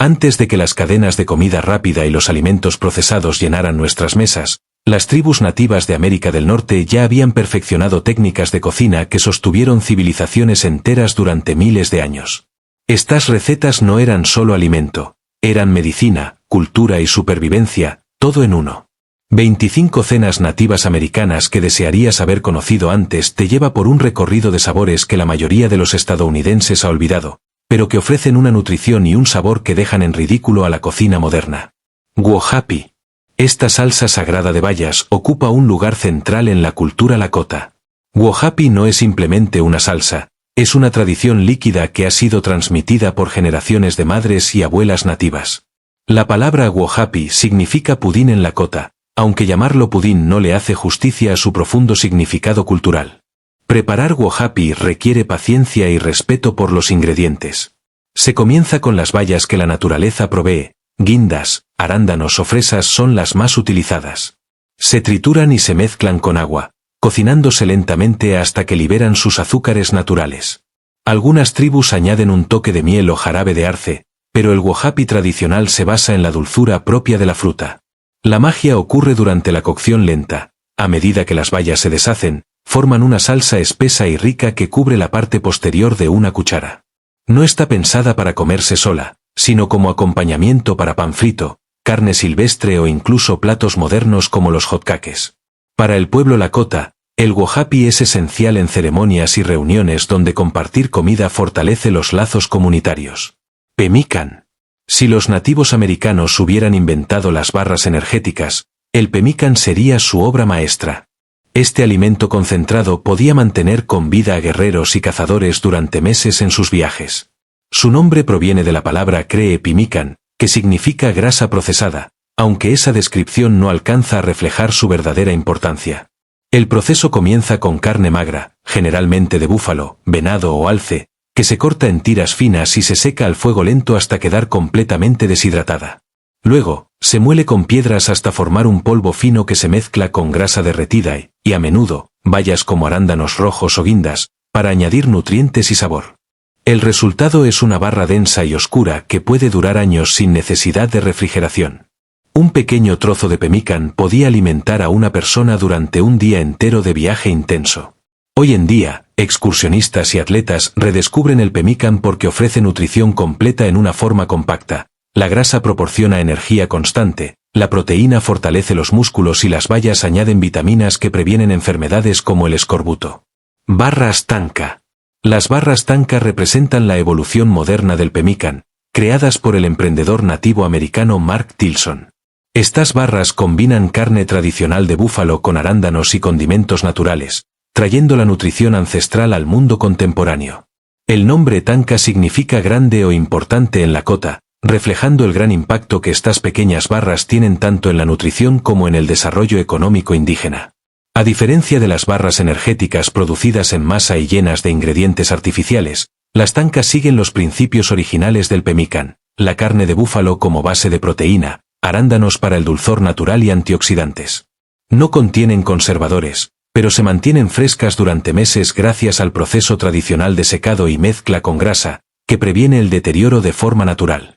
Antes de que las cadenas de comida rápida y los alimentos procesados llenaran nuestras mesas, las tribus nativas de América del Norte ya habían perfeccionado técnicas de cocina que sostuvieron civilizaciones enteras durante miles de años. Estas recetas no eran solo alimento, eran medicina, cultura y supervivencia, todo en uno. 25 cenas nativas americanas que desearías haber conocido antes te lleva por un recorrido de sabores que la mayoría de los estadounidenses ha olvidado, pero que ofrecen una nutrición y un sabor que dejan en ridículo a la cocina moderna. Guojapi. Esta salsa sagrada de bayas ocupa un lugar central en la cultura lakota. Guojapi no es simplemente una salsa, es una tradición líquida que ha sido transmitida por generaciones de madres y abuelas nativas. La palabra guojapi significa pudín en lakota, aunque llamarlo pudín no le hace justicia a su profundo significado cultural. Preparar guojapi requiere paciencia y respeto por los ingredientes. Se comienza con las bayas que la naturaleza provee, guindas, arándanos o fresas son las más utilizadas. Se trituran y se mezclan con agua, cocinándose lentamente hasta que liberan sus azúcares naturales. Algunas tribus añaden un toque de miel o jarabe de arce, pero el guojapi tradicional se basa en la dulzura propia de la fruta. La magia ocurre durante la cocción lenta. A medida que las bayas se deshacen, forman una salsa espesa y rica que cubre la parte posterior de una cuchara. No está pensada para comerse sola, sino como acompañamiento para pan frito, carne silvestre o incluso platos modernos como los hotcakes. Para el pueblo lakota, el guojapi es esencial en ceremonias y reuniones donde compartir comida fortalece los lazos comunitarios. Pemmican. Si los nativos americanos hubieran inventado las barras energéticas, el pemmican sería su obra maestra. Este alimento concentrado podía mantener con vida a guerreros y cazadores durante meses en sus viajes. Su nombre proviene de la palabra cree pimican, que significa grasa procesada, aunque esa descripción no alcanza a reflejar su verdadera importancia. El proceso comienza con carne magra, generalmente de búfalo, venado o alce, que se corta en tiras finas y se seca al fuego lento hasta quedar completamente deshidratada. Luego, se muele con piedras hasta formar un polvo fino que se mezcla con grasa derretida y, a menudo, bayas como arándanos rojos o guindas, para añadir nutrientes y sabor. El resultado es una barra densa y oscura que puede durar años sin necesidad de refrigeración. Un pequeño trozo de pemmican podía alimentar a una persona durante un día entero de viaje intenso. Hoy en día, excursionistas y atletas redescubren el pemmican porque ofrece nutrición completa en una forma compacta. La grasa proporciona energía constante, la proteína fortalece los músculos y las bayas añaden vitaminas que previenen enfermedades como el escorbuto. Barras Tanka. Las barras Tanka representan la evolución moderna del pemmican, creadas por el emprendedor nativo americano Mark Tilson. Estas barras combinan carne tradicional de búfalo con arándanos y condimentos naturales, trayendo la nutrición ancestral al mundo contemporáneo. El nombre Tanka significa grande o importante en lakota, reflejando el gran impacto que estas pequeñas barras tienen tanto en la nutrición como en el desarrollo económico indígena. A diferencia de las barras energéticas producidas en masa y llenas de ingredientes artificiales, las Tankas siguen los principios originales del pemmican, la carne de búfalo como base de proteína, arándanos para el dulzor natural y antioxidantes. No contienen conservadores, pero se mantienen frescas durante meses gracias al proceso tradicional de secado y mezcla con grasa, que previene el deterioro de forma natural.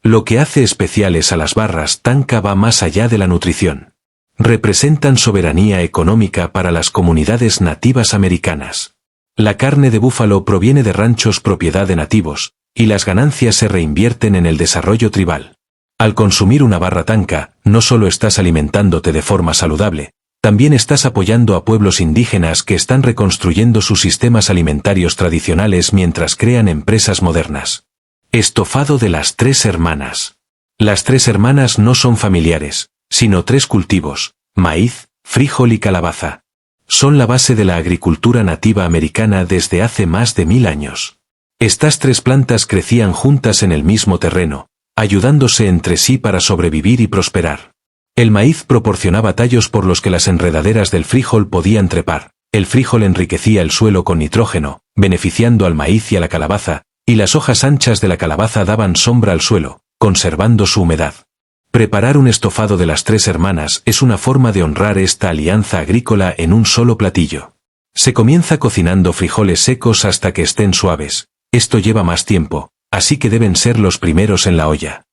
Lo que hace especiales a las barras Tanka va más allá de la nutrición. Representan soberanía económica para las comunidades nativas americanas. La carne de búfalo proviene de ranchos propiedad de nativos, y las ganancias se reinvierten en el desarrollo tribal. Al consumir una barra Tanka, no solo estás alimentándote de forma saludable, también estás apoyando a pueblos indígenas que están reconstruyendo sus sistemas alimentarios tradicionales mientras crean empresas modernas. Estofado de las tres hermanas. Las tres hermanas no son familiares, sino tres cultivos: maíz, frijol y calabaza. Son la base de la agricultura nativa americana desde hace más de 1000 años. Estas tres plantas crecían juntas en el mismo terreno, ayudándose entre sí para sobrevivir y prosperar. El maíz proporcionaba tallos por los que las enredaderas del frijol podían trepar. El frijol enriquecía el suelo con nitrógeno, beneficiando al maíz y a la calabaza, y las hojas anchas de la calabaza daban sombra al suelo, conservando su humedad. Preparar un estofado de las tres hermanas es una forma de honrar esta alianza agrícola en un solo platillo. Se comienza cocinando frijoles secos hasta que estén suaves. Esto lleva más tiempo, así que deben ser los primeros en la olla.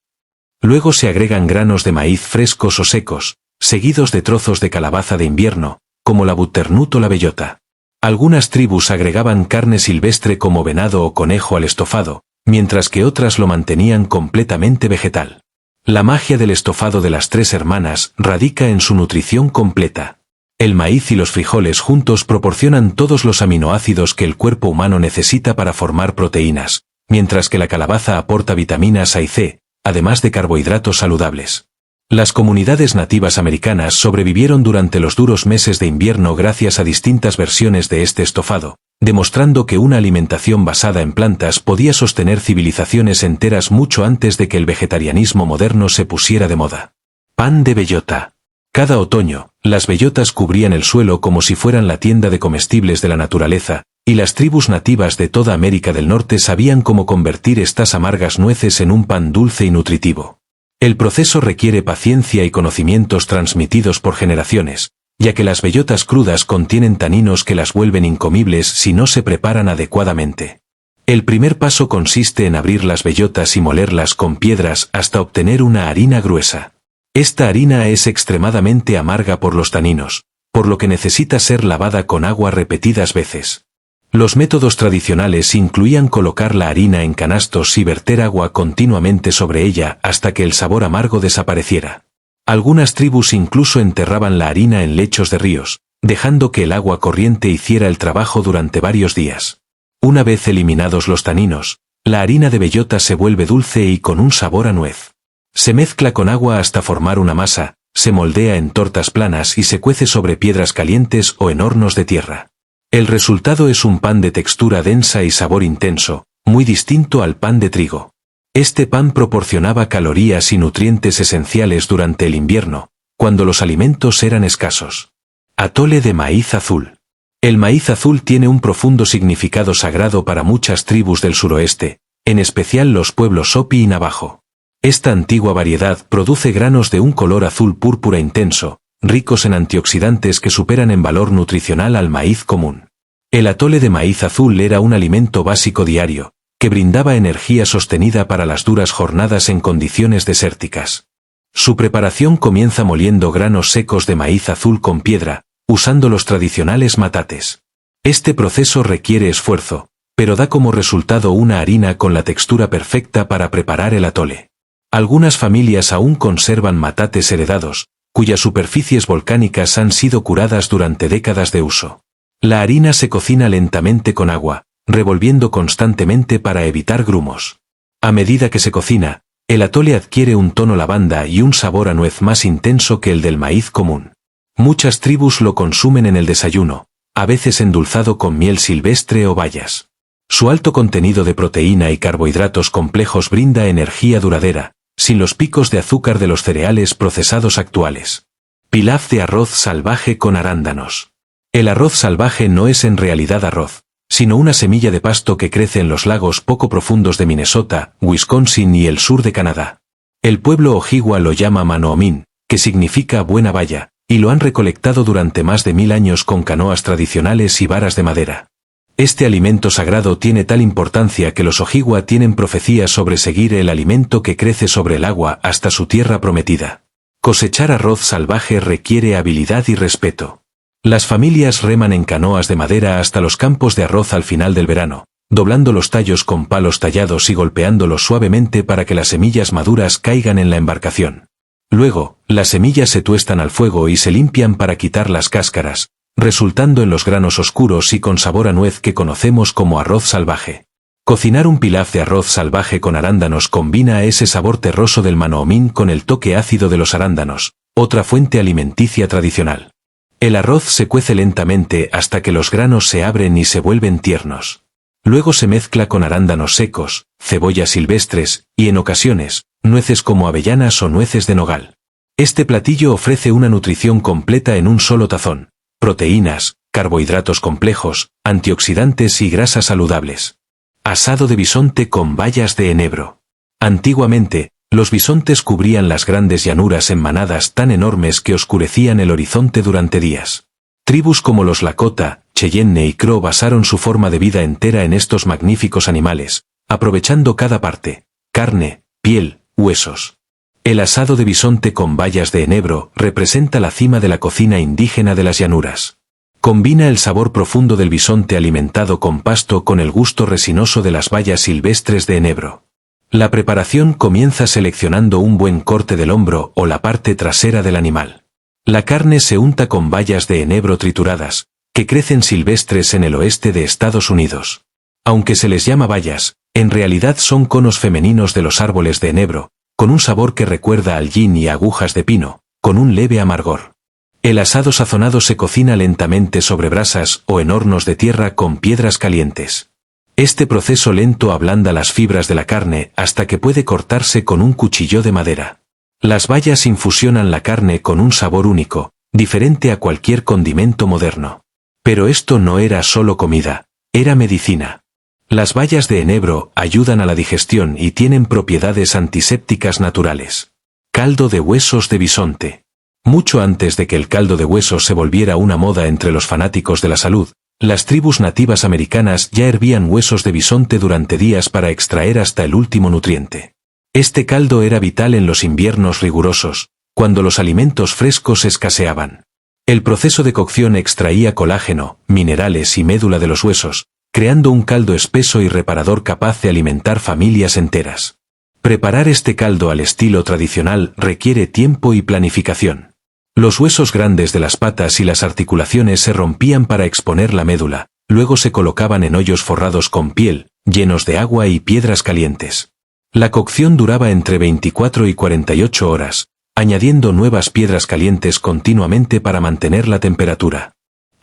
Luego se agregan granos de maíz frescos o secos, seguidos de trozos de calabaza de invierno, como la butternut o la bellota. Algunas tribus agregaban carne silvestre como venado o conejo al estofado, mientras que otras lo mantenían completamente vegetal. La magia del estofado de las tres hermanas radica en su nutrición completa. El maíz y los frijoles juntos proporcionan todos los aminoácidos que el cuerpo humano necesita para formar proteínas, mientras que la calabaza aporta vitaminas A y C, además de carbohidratos saludables. Las comunidades nativas americanas sobrevivieron durante los duros meses de invierno gracias a distintas versiones de este estofado, demostrando que una alimentación basada en plantas podía sostener civilizaciones enteras mucho antes de que el vegetarianismo moderno se pusiera de moda. Pan de bellota. Cada otoño, las bellotas cubrían el suelo como si fueran la tienda de comestibles de la naturaleza, y las tribus nativas de toda América del Norte sabían cómo convertir estas amargas nueces en un pan dulce y nutritivo. El proceso requiere paciencia y conocimientos transmitidos por generaciones, ya que las bellotas crudas contienen taninos que las vuelven incomibles si no se preparan adecuadamente. El primer paso consiste en abrir las bellotas y molerlas con piedras hasta obtener una harina gruesa. Esta harina es extremadamente amarga por los taninos, por lo que necesita ser lavada con agua repetidas veces. Los métodos tradicionales incluían colocar la harina en canastos y verter agua continuamente sobre ella hasta que el sabor amargo desapareciera. Algunas tribus incluso enterraban la harina en lechos de ríos, dejando que el agua corriente hiciera el trabajo durante varios días. Una vez eliminados los taninos, la harina de bellota se vuelve dulce y con un sabor a nuez. Se mezcla con agua hasta formar una masa, se moldea en tortas planas y se cuece sobre piedras calientes o en hornos de tierra. El resultado es un pan de textura densa y sabor intenso, muy distinto al pan de trigo. Este pan proporcionaba calorías y nutrientes esenciales durante el invierno, cuando los alimentos eran escasos. Atole de maíz azul. El maíz azul tiene un profundo significado sagrado para muchas tribus del suroeste, en especial los pueblos Hopi y Navajo. Esta antigua variedad produce granos de un color azul púrpura intenso, ricos en antioxidantes que superan en valor nutricional al maíz común. El atole de maíz azul era un alimento básico diario, que brindaba energía sostenida para las duras jornadas en condiciones desérticas. Su preparación comienza moliendo granos secos de maíz azul con piedra, usando los tradicionales matates. Este proceso requiere esfuerzo, pero da como resultado una harina con la textura perfecta para preparar el atole. Algunas familias aún conservan matates heredados, cuyas superficies volcánicas han sido curadas durante décadas de uso. La harina se cocina lentamente con agua, revolviendo constantemente para evitar grumos. A medida que se cocina, el atole adquiere un tono lavanda y un sabor a nuez más intenso que el del maíz común. Muchas tribus lo consumen en el desayuno, a veces endulzado con miel silvestre o bayas. Su alto contenido de proteína y carbohidratos complejos brinda energía duradera, sin los picos de azúcar de los cereales procesados actuales. Pilaf de arroz salvaje con arándanos. El arroz salvaje no es en realidad arroz, sino una semilla de pasto que crece en los lagos poco profundos de Minnesota, Wisconsin y el sur de Canadá. El pueblo Ojibwa lo llama manoomin, que significa buena valla, y lo han recolectado durante más de 1000 años con canoas tradicionales y varas de madera. Este alimento sagrado tiene tal importancia que los Ojibwa tienen profecías sobre seguir el alimento que crece sobre el agua hasta su tierra prometida. Cosechar arroz salvaje requiere habilidad y respeto. Las familias reman en canoas de madera hasta los campos de arroz al final del verano, doblando los tallos con palos tallados y golpeándolos suavemente para que las semillas maduras caigan en la embarcación. Luego, las semillas se tuestan al fuego y se limpian para quitar las cáscaras, resultando en los granos oscuros y con sabor a nuez que conocemos como arroz salvaje. Cocinar un pilaf de arroz salvaje con arándanos combina ese sabor terroso del manoomin con el toque ácido de los arándanos, otra fuente alimenticia tradicional. El arroz se cuece lentamente hasta que los granos se abren y se vuelven tiernos. Luego se mezcla con arándanos secos, cebollas silvestres, y en ocasiones, nueces como avellanas o nueces de nogal. Este platillo ofrece una nutrición completa en un solo tazón: proteínas, carbohidratos complejos, antioxidantes y grasas saludables. Asado de bisonte con bayas de enebro. Antiguamente, los bisontes cubrían las grandes llanuras en manadas tan enormes que oscurecían el horizonte durante días. Tribus como los Lakota, Cheyenne y Crow basaron su forma de vida entera en estos magníficos animales, aprovechando cada parte: carne, piel, huesos. El asado de bisonte con bayas de enebro representa la cima de la cocina indígena de las llanuras. Combina el sabor profundo del bisonte alimentado con pasto con el gusto resinoso de las bayas silvestres de enebro. La preparación comienza seleccionando un buen corte del hombro o la parte trasera del animal. La carne se unta con bayas de enebro trituradas, que crecen silvestres en el oeste de Estados Unidos. Aunque se les llama bayas, en realidad son conos femeninos de los árboles de enebro, con un sabor que recuerda al yin y agujas de pino, con un leve amargor. El asado sazonado se cocina lentamente sobre brasas o en hornos de tierra con piedras calientes. Este proceso lento ablanda las fibras de la carne hasta que puede cortarse con un cuchillo de madera. Las bayas infusionan la carne con un sabor único, diferente a cualquier condimento moderno. Pero esto no era solo comida, era medicina. Las bayas de enebro ayudan a la digestión y tienen propiedades antisépticas naturales. Caldo de huesos de bisonte. Mucho antes de que el caldo de huesos se volviera una moda entre los fanáticos de la salud, las tribus nativas americanas ya hervían huesos de bisonte durante días para extraer hasta el último nutriente. Este caldo era vital en los inviernos rigurosos, cuando los alimentos frescos escaseaban. El proceso de cocción extraía colágeno, minerales y médula de los huesos, creando un caldo espeso y reparador capaz de alimentar familias enteras. Preparar este caldo al estilo tradicional requiere tiempo y planificación. Los huesos grandes de las patas y las articulaciones se rompían para exponer la médula, luego se colocaban en hoyos forrados con piel, llenos de agua y piedras calientes. La cocción duraba entre 24 y 48 horas, añadiendo nuevas piedras calientes continuamente para mantener la temperatura.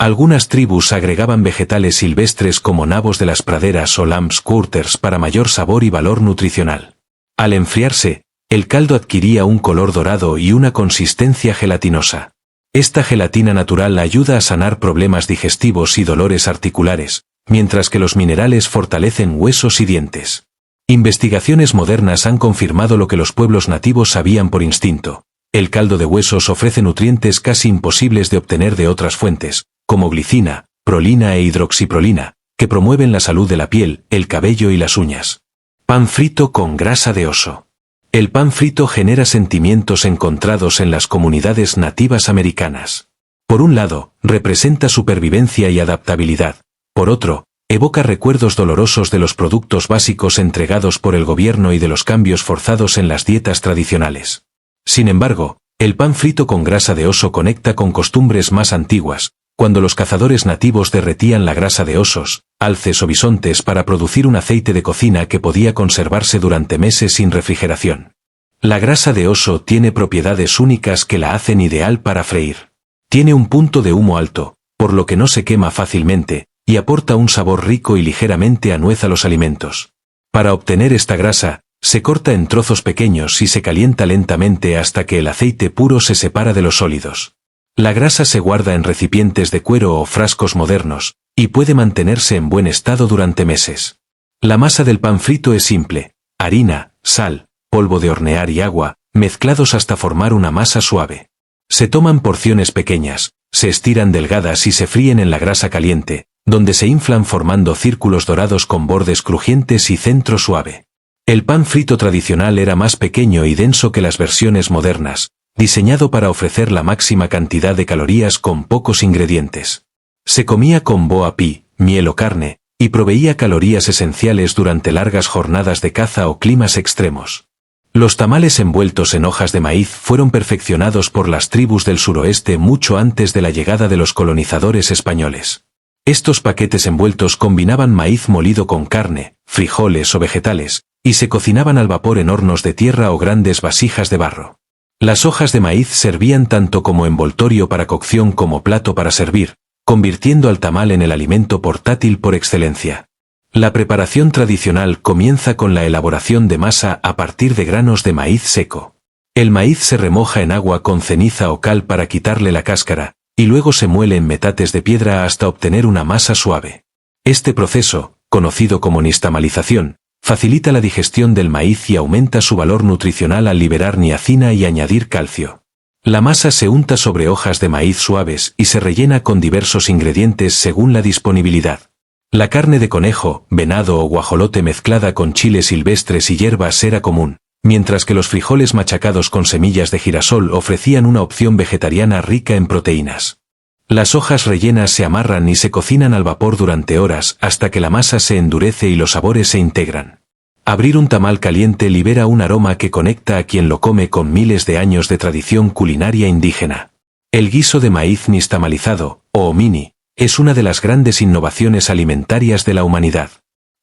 Algunas tribus agregaban vegetales silvestres como nabos de las praderas o lamb's quarters para mayor sabor y valor nutricional. Al enfriarse, el caldo adquiría un color dorado y una consistencia gelatinosa. Esta gelatina natural ayuda a sanar problemas digestivos y dolores articulares, mientras que los minerales fortalecen huesos y dientes. Investigaciones modernas han confirmado lo que los pueblos nativos sabían por instinto. El caldo de huesos ofrece nutrientes casi imposibles de obtener de otras fuentes, como glicina, prolina e hidroxiprolina, que promueven la salud de la piel, el cabello y las uñas. Pan frito con grasa de oso. El pan frito genera sentimientos encontrados en las comunidades nativas americanas. Por un lado, representa supervivencia y adaptabilidad. Por otro, evoca recuerdos dolorosos de los productos básicos entregados por el gobierno y de los cambios forzados en las dietas tradicionales. Sin embargo, el pan frito con grasa de oso conecta con costumbres más antiguas, cuando los cazadores nativos derretían la grasa de osos, alces o bisontes para producir un aceite de cocina que podía conservarse durante meses sin refrigeración. La grasa de oso tiene propiedades únicas que la hacen ideal para freír. Tiene un punto de humo alto, por lo que no se quema fácilmente, y aporta un sabor rico y ligeramente a nuez a los alimentos. Para obtener esta grasa, se corta en trozos pequeños y se calienta lentamente hasta que el aceite puro se separa de los sólidos. La grasa se guarda en recipientes de cuero o frascos modernos, y puede mantenerse en buen estado durante meses. La masa del pan frito es simple: harina, sal, polvo de hornear y agua, mezclados hasta formar una masa suave. Se toman porciones pequeñas, se estiran delgadas y se fríen en la grasa caliente, donde se inflan formando círculos dorados con bordes crujientes y centro suave. El pan frito tradicional era más pequeño y denso que las versiones modernas, diseñado para ofrecer la máxima cantidad de calorías con pocos ingredientes. Se comía con boa pea, miel o carne, y proveía calorías esenciales durante largas jornadas de caza o climas extremos. Los tamales envueltos en hojas de maíz fueron perfeccionados por las tribus del suroeste mucho antes de la llegada de los colonizadores españoles. Estos paquetes envueltos combinaban maíz molido con carne, frijoles o vegetales, y se cocinaban al vapor en hornos de tierra o grandes vasijas de barro. Las hojas de maíz servían tanto como envoltorio para cocción como plato para servir, convirtiendo al tamal en el alimento portátil por excelencia. La preparación tradicional comienza con la elaboración de masa a partir de granos de maíz seco. El maíz se remoja en agua con ceniza o cal para quitarle la cáscara, y luego se muele en metates de piedra hasta obtener una masa suave. Este proceso, conocido como nixtamalización, facilita la digestión del maíz y aumenta su valor nutricional al liberar niacina y añadir calcio. La masa se unta sobre hojas de maíz suaves y se rellena con diversos ingredientes según la disponibilidad. La carne de conejo, venado o guajolote mezclada con chiles silvestres y hierbas era común, mientras que los frijoles machacados con semillas de girasol ofrecían una opción vegetariana rica en proteínas. Las hojas rellenas se amarran y se cocinan al vapor durante horas hasta que la masa se endurece y los sabores se integran. Abrir un tamal caliente libera un aroma que conecta a quien lo come con miles de años de tradición culinaria indígena. El guiso de maíz nixtamalizado, o omini, es una de las grandes innovaciones alimentarias de la humanidad.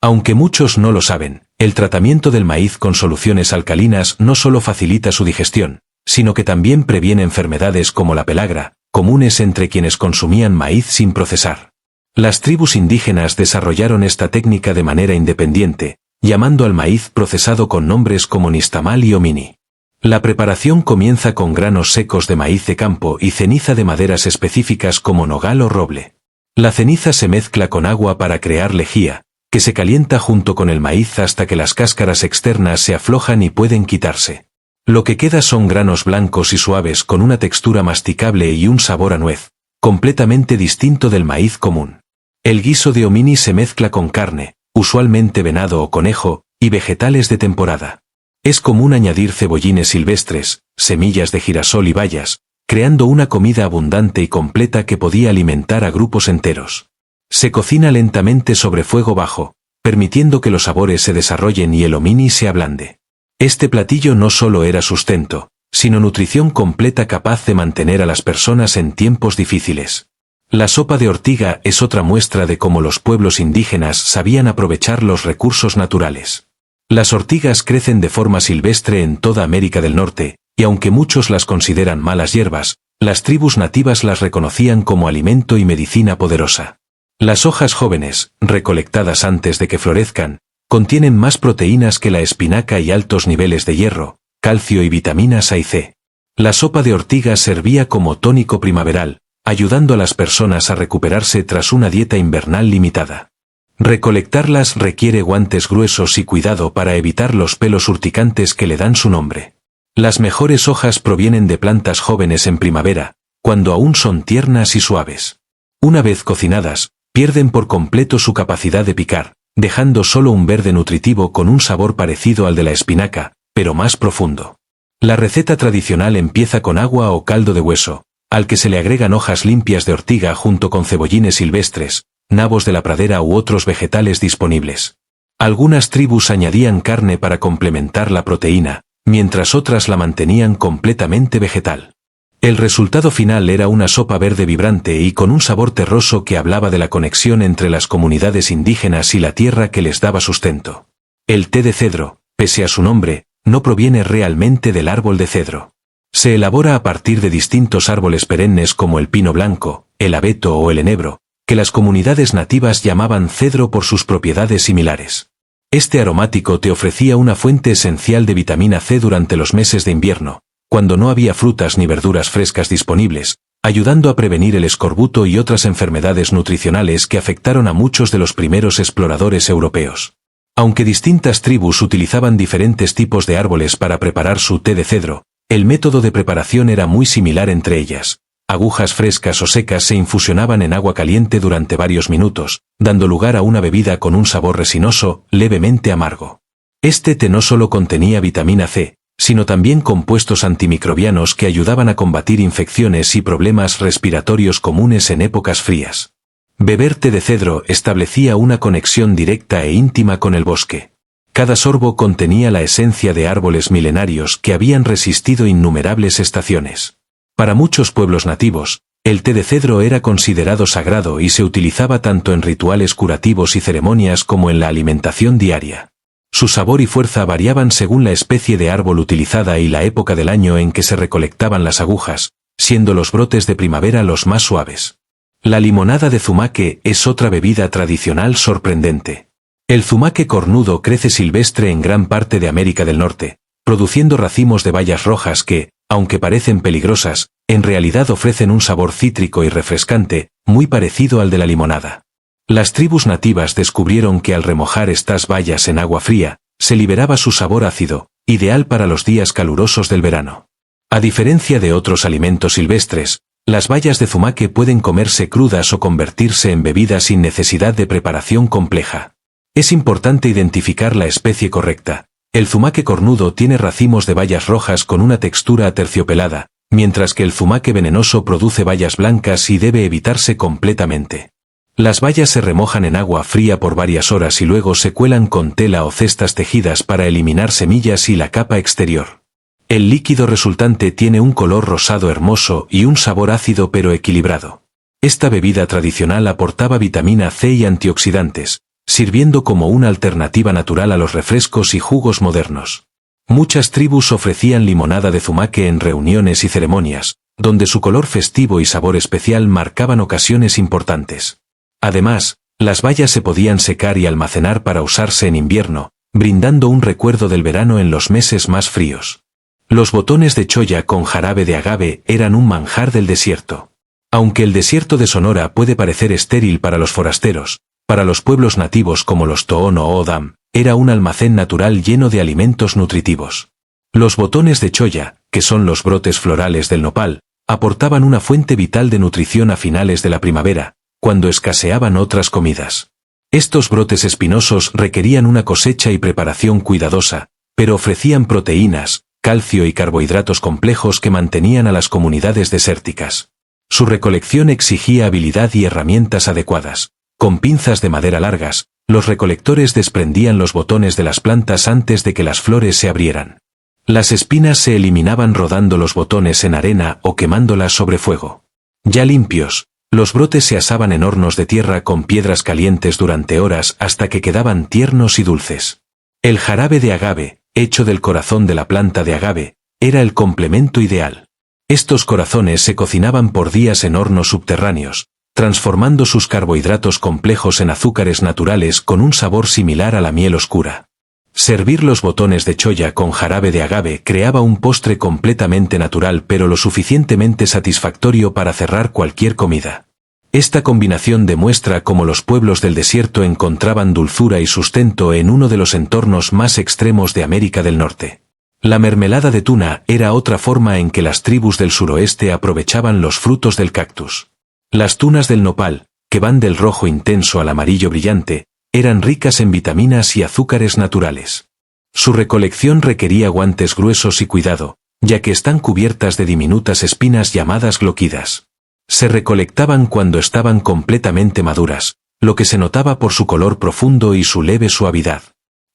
Aunque muchos no lo saben, el tratamiento del maíz con soluciones alcalinas no solo facilita su digestión, sino que también previene enfermedades como la pelagra, comunes entre quienes consumían maíz sin procesar. Las tribus indígenas desarrollaron esta técnica de manera independiente, llamando al maíz procesado con nombres como nixtamal y omini. La preparación comienza con granos secos de maíz de campo y ceniza de maderas específicas como nogal o roble. La ceniza se mezcla con agua para crear lejía, que se calienta junto con el maíz hasta que las cáscaras externas se aflojan y pueden quitarse. Lo que queda son granos blancos y suaves con una textura masticable y un sabor a nuez, completamente distinto del maíz común. El guiso de omini se mezcla con carne, usualmente venado o conejo, y vegetales de temporada. Es común añadir cebollines silvestres, semillas de girasol y bayas, creando una comida abundante y completa que podía alimentar a grupos enteros. Se cocina lentamente sobre fuego bajo, permitiendo que los sabores se desarrollen y el omini se ablande. Este platillo no solo era sustento, sino nutrición completa capaz de mantener a las personas en tiempos difíciles. La sopa de ortiga es otra muestra de cómo los pueblos indígenas sabían aprovechar los recursos naturales. Las ortigas crecen de forma silvestre en toda América del Norte, y aunque muchos las consideran malas hierbas, las tribus nativas las reconocían como alimento y medicina poderosa. Las hojas jóvenes, recolectadas antes de que florezcan, contienen más proteínas que la espinaca y altos niveles de hierro, calcio y vitaminas A y C. La sopa de ortiga servía como tónico primaveral, ayudando a las personas a recuperarse tras una dieta invernal limitada. Recolectarlas requiere guantes gruesos y cuidado para evitar los pelos urticantes que le dan su nombre. Las mejores hojas provienen de plantas jóvenes en primavera, cuando aún son tiernas y suaves. Una vez cocinadas, pierden por completo su capacidad de picar, dejando solo un verde nutritivo con un sabor parecido al de la espinaca, pero más profundo. La receta tradicional empieza con agua o caldo de hueso, al que se le agregan hojas limpias de ortiga junto con cebollines silvestres, nabos de la pradera u otros vegetales disponibles. Algunas tribus añadían carne para complementar la proteína, mientras otras la mantenían completamente vegetal. El resultado final era una sopa verde vibrante y con un sabor terroso que hablaba de la conexión entre las comunidades indígenas y la tierra que les daba sustento. El té de cedro, pese a su nombre, no proviene realmente del árbol de cedro. Se elabora a partir de distintos árboles perennes como el pino blanco, el abeto o el enebro, que las comunidades nativas llamaban cedro por sus propiedades similares. Este aromático te ofrecía una fuente esencial de vitamina C durante los meses de invierno, cuando no había frutas ni verduras frescas disponibles, ayudando a prevenir el escorbuto y otras enfermedades nutricionales que afectaron a muchos de los primeros exploradores europeos. Aunque distintas tribus utilizaban diferentes tipos de árboles para preparar su té de cedro, el método de preparación era muy similar entre ellas. Agujas frescas o secas se infusionaban en agua caliente durante varios minutos, dando lugar a una bebida con un sabor resinoso, levemente amargo. Este té no solo contenía vitamina C, sino también compuestos antimicrobianos que ayudaban a combatir infecciones y problemas respiratorios comunes en épocas frías. Beber té de cedro establecía una conexión directa e íntima con el bosque. Cada sorbo contenía la esencia de árboles milenarios que habían resistido innumerables estaciones. Para muchos pueblos nativos, el té de cedro era considerado sagrado y se utilizaba tanto en rituales curativos y ceremonias como en la alimentación diaria. Su sabor y fuerza variaban según la especie de árbol utilizada y la época del año en que se recolectaban las agujas, siendo los brotes de primavera los más suaves. La limonada de zumaque es otra bebida tradicional sorprendente. El zumaque cornudo crece silvestre en gran parte de América del Norte, produciendo racimos de bayas rojas que, aunque parecen peligrosas, en realidad ofrecen un sabor cítrico y refrescante, muy parecido al de la limonada. Las tribus nativas descubrieron que al remojar estas bayas en agua fría, se liberaba su sabor ácido, ideal para los días calurosos del verano. A diferencia de otros alimentos silvestres, las bayas de zumaque pueden comerse crudas o convertirse en bebidas sin necesidad de preparación compleja. Es importante identificar la especie correcta. El zumaque cornudo tiene racimos de bayas rojas con una textura aterciopelada, mientras que el zumaque venenoso produce bayas blancas y debe evitarse completamente. Las bayas se remojan en agua fría por varias horas y luego se cuelan con tela o cestas tejidas para eliminar semillas y la capa exterior. El líquido resultante tiene un color rosado hermoso y un sabor ácido pero equilibrado. Esta bebida tradicional aportaba vitamina C y antioxidantes, sirviendo como una alternativa natural a los refrescos y jugos modernos. Muchas tribus ofrecían limonada de zumaque en reuniones y ceremonias, donde su color festivo y sabor especial marcaban ocasiones importantes. Además, las bayas se podían secar y almacenar para usarse en invierno, brindando un recuerdo del verano en los meses más fríos. Los botones de cholla con jarabe de agave eran un manjar del desierto. Aunque el desierto de Sonora puede parecer estéril para los forasteros, para los pueblos nativos como los Tohono O'odham, era un almacén natural lleno de alimentos nutritivos. Los botones de cholla, que son los brotes florales del nopal, aportaban una fuente vital de nutrición a finales de la primavera, cuando escaseaban otras comidas. Estos brotes espinosos requerían una cosecha y preparación cuidadosa, pero ofrecían proteínas, calcio y carbohidratos complejos que mantenían a las comunidades desérticas. Su recolección exigía habilidad y herramientas adecuadas. Con pinzas de madera largas, los recolectores desprendían los botones de las plantas antes de que las flores se abrieran. Las espinas se eliminaban rodando los botones en arena o quemándolas sobre fuego. Ya limpios, los brotes se asaban en hornos de tierra con piedras calientes durante horas hasta que quedaban tiernos y dulces. El jarabe de agave, hecho del corazón de la planta de agave, era el complemento ideal. Estos corazones se cocinaban por días en hornos subterráneos, transformando sus carbohidratos complejos en azúcares naturales con un sabor similar a la miel oscura. Servir los botones de cholla con jarabe de agave creaba un postre completamente natural pero lo suficientemente satisfactorio para cerrar cualquier comida. Esta combinación demuestra cómo los pueblos del desierto encontraban dulzura y sustento en uno de los entornos más extremos de América del Norte. La mermelada de tuna era otra forma en que las tribus del suroeste aprovechaban los frutos del cactus. Las tunas del nopal, que van del rojo intenso al amarillo brillante, eran ricas en vitaminas y azúcares naturales. Su recolección requería guantes gruesos y cuidado, ya que están cubiertas de diminutas espinas llamadas gloquidas. Se recolectaban cuando estaban completamente maduras, lo que se notaba por su color profundo y su leve suavidad.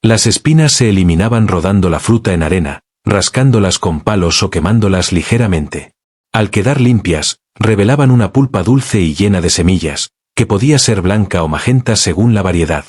Las espinas se eliminaban rodando la fruta en arena, rascándolas con palos o quemándolas ligeramente. Al quedar limpias, revelaban una pulpa dulce y llena de semillas, que podía ser blanca o magenta según la variedad.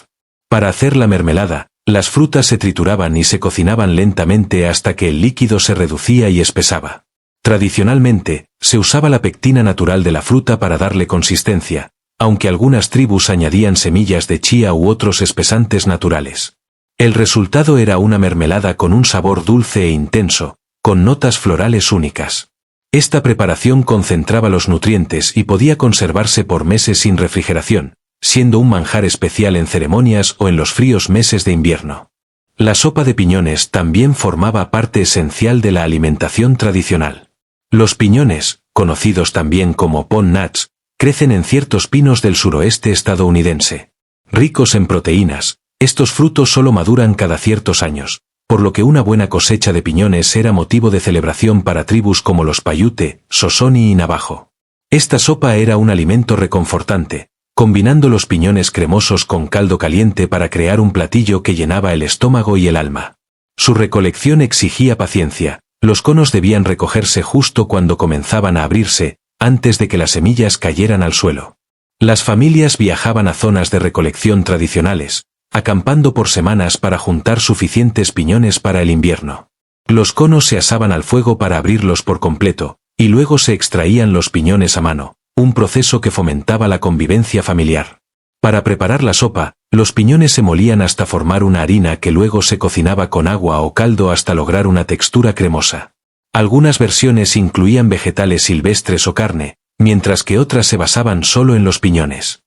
Para hacer la mermelada, las frutas se trituraban y se cocinaban lentamente hasta que el líquido se reducía y espesaba. Tradicionalmente, se usaba la pectina natural de la fruta para darle consistencia, aunque algunas tribus añadían semillas de chía u otros espesantes naturales. El resultado era una mermelada con un sabor dulce e intenso, con notas florales únicas. Esta preparación concentraba los nutrientes y podía conservarse por meses sin refrigeración, siendo un manjar especial en ceremonias o en los fríos meses de invierno. La sopa de piñones también formaba parte esencial de la alimentación tradicional. Los piñones, conocidos también como pond nuts, crecen en ciertos pinos del suroeste estadounidense. Ricos en proteínas, estos frutos solo maduran cada ciertos años, por lo que una buena cosecha de piñones era motivo de celebración para tribus como los Paiute, Sosoni y Navajo. Esta sopa era un alimento reconfortante, combinando los piñones cremosos con caldo caliente para crear un platillo que llenaba el estómago y el alma. Su recolección exigía paciencia, los conos debían recogerse justo cuando comenzaban a abrirse, antes de que las semillas cayeran al suelo. Las familias viajaban a zonas de recolección tradicionales, acampando por semanas para juntar suficientes piñones para el invierno. Los conos se asaban al fuego para abrirlos por completo, y luego se extraían los piñones a mano, un proceso que fomentaba la convivencia familiar. Para preparar la sopa, los piñones se molían hasta formar una harina que luego se cocinaba con agua o caldo hasta lograr una textura cremosa. Algunas versiones incluían vegetales silvestres o carne, mientras que otras se basaban solo en los piñones.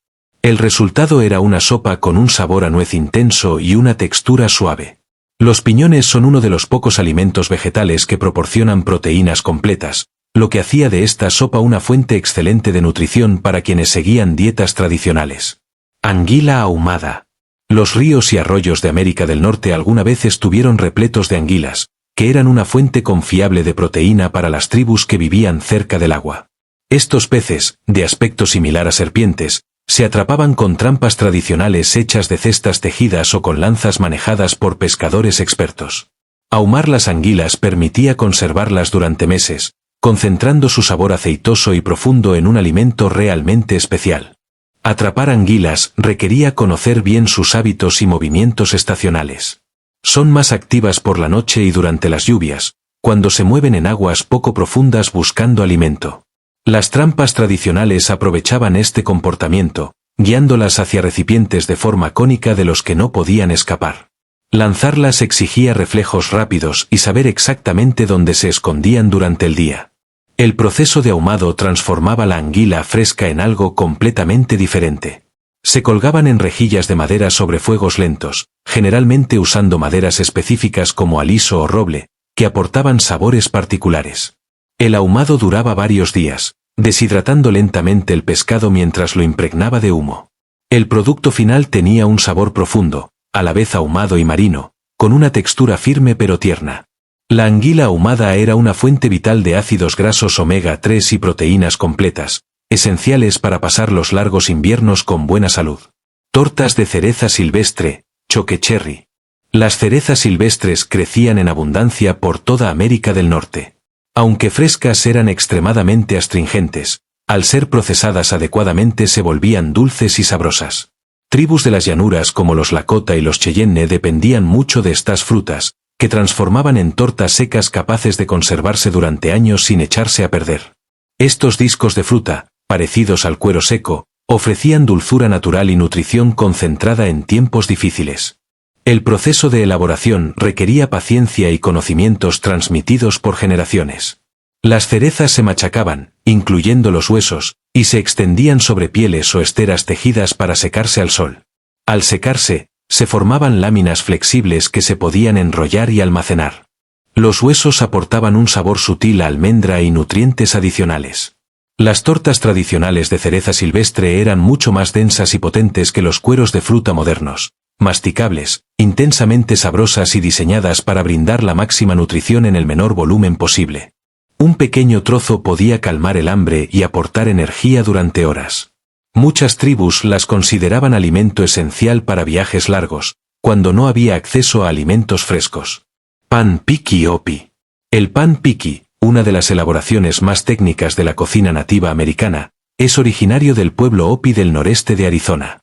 El resultado era una sopa con un sabor a nuez intenso y una textura suave. Los piñones son uno de los pocos alimentos vegetales que proporcionan proteínas completas, lo que hacía de esta sopa una fuente excelente de nutrición para quienes seguían dietas tradicionales. Anguila ahumada. Los ríos y arroyos de América del Norte alguna vez estuvieron repletos de anguilas, que eran una fuente confiable de proteína para las tribus que vivían cerca del agua. Estos peces, de aspecto similar a serpientes, se atrapaban con trampas tradicionales hechas de cestas tejidas o con lanzas manejadas por pescadores expertos. Ahumar las anguilas permitía conservarlas durante meses, concentrando su sabor aceitoso y profundo en un alimento realmente especial. Atrapar anguilas requería conocer bien sus hábitos y movimientos estacionales. Son más activas por la noche y durante las lluvias, cuando se mueven en aguas poco profundas buscando alimento. Las trampas tradicionales aprovechaban este comportamiento, guiándolas hacia recipientes de forma cónica de los que no podían escapar. Lanzarlas exigía reflejos rápidos y saber exactamente dónde se escondían durante el día. El proceso de ahumado transformaba la anguila fresca en algo completamente diferente. Se colgaban en rejillas de madera sobre fuegos lentos, generalmente usando maderas específicas como aliso o roble, que aportaban sabores particulares. El ahumado duraba varios días, deshidratando lentamente el pescado mientras lo impregnaba de humo. El producto final tenía un sabor profundo, a la vez ahumado y marino, con una textura firme pero tierna. La anguila ahumada era una fuente vital de ácidos grasos omega 3 y proteínas completas, esenciales para pasar los largos inviernos con buena salud. Tortas de cereza silvestre, choque cherry. Las cerezas silvestres crecían en abundancia por toda América del Norte. Aunque frescas eran extremadamente astringentes, al ser procesadas adecuadamente se volvían dulces y sabrosas. Tribus de las llanuras como los Lakota y los Cheyenne dependían mucho de estas frutas, que transformaban en tortas secas capaces de conservarse durante años sin echarse a perder. Estos discos de fruta, parecidos al cuero seco, ofrecían dulzura natural y nutrición concentrada en tiempos difíciles. El proceso de elaboración requería paciencia y conocimientos transmitidos por generaciones. Las cerezas se machacaban, incluyendo los huesos, y se extendían sobre pieles o esteras tejidas para secarse al sol. Al secarse, se formaban láminas flexibles que se podían enrollar y almacenar. Los huesos aportaban un sabor sutil a almendra y nutrientes adicionales. Las tortas tradicionales de cereza silvestre eran mucho más densas y potentes que los cueros de fruta modernos, masticables, intensamente sabrosas y diseñadas para brindar la máxima nutrición en el menor volumen posible. Un pequeño trozo podía calmar el hambre y aportar energía durante horas. Muchas tribus las consideraban alimento esencial para viajes largos, cuando no había acceso a alimentos frescos. Pan Piki Hopi. El pan Piki, una de las elaboraciones más técnicas de la cocina nativa americana, es originario del pueblo Hopi del noreste de Arizona.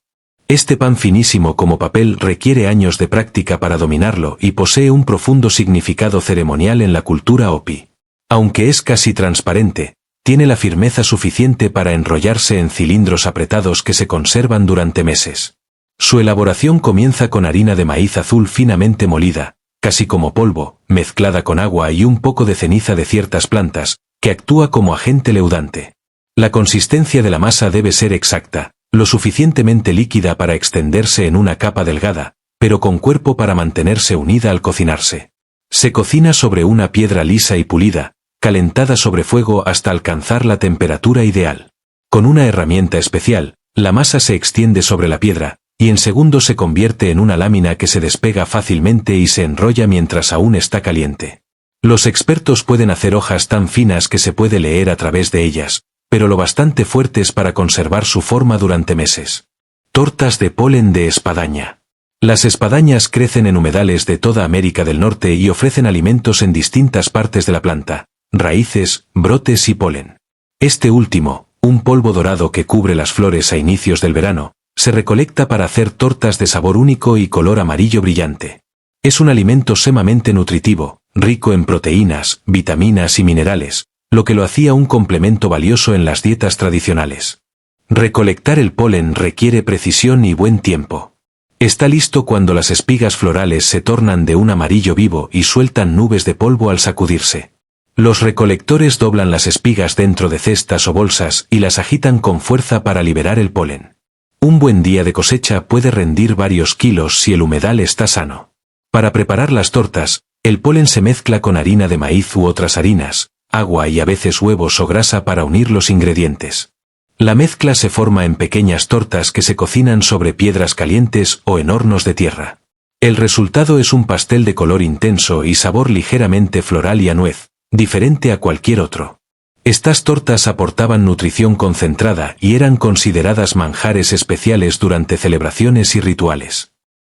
Este pan finísimo como papel requiere años de práctica para dominarlo y posee un profundo significado ceremonial en la cultura Hopi. Aunque es casi transparente, tiene la firmeza suficiente para enrollarse en cilindros apretados que se conservan durante meses. Su elaboración comienza con harina de maíz azul finamente molida, casi como polvo, mezclada con agua y un poco de ceniza de ciertas plantas, que actúa como agente leudante. La consistencia de la masa debe ser exacta, lo suficientemente líquida para extenderse en una capa delgada, pero con cuerpo para mantenerse unida al cocinarse. Se cocina sobre una piedra lisa y pulida, calentada sobre fuego hasta alcanzar la temperatura ideal. Con una herramienta especial, la masa se extiende sobre la piedra, y en segundos se convierte en una lámina que se despega fácilmente y se enrolla mientras aún está caliente. Los expertos pueden hacer hojas tan finas que se puede leer a través de ellas, pero lo bastante fuertes para conservar su forma durante meses. Tortas de polen de espadaña. Las espadañas crecen en humedales de toda América del Norte y ofrecen alimentos en distintas partes de la planta, raíces, brotes y polen. Este último, un polvo dorado que cubre las flores a inicios del verano, se recolecta para hacer tortas de sabor único y color amarillo brillante. Es un alimento sumamente nutritivo, rico en proteínas, vitaminas y minerales, lo que lo hacía un complemento valioso en las dietas tradicionales. Recolectar el polen requiere precisión y buen tiempo. Está listo cuando las espigas florales se tornan de un amarillo vivo y sueltan nubes de polvo al sacudirse. Los recolectores doblan las espigas dentro de cestas o bolsas y las agitan con fuerza para liberar el polen. Un buen día de cosecha puede rendir varios kilos si el humedal está sano. Para preparar las tortas, el polen se mezcla con harina de maíz u otras harinas, agua y a veces huevos o grasa para unir los ingredientes. La mezcla se forma en pequeñas tortas que se cocinan sobre piedras calientes o en hornos de tierra. El resultado es un pastel de color intenso y sabor ligeramente floral y a nuez, diferente a cualquier otro. Estas tortas aportaban nutrición concentrada y eran consideradas manjares especiales durante celebraciones y rituales.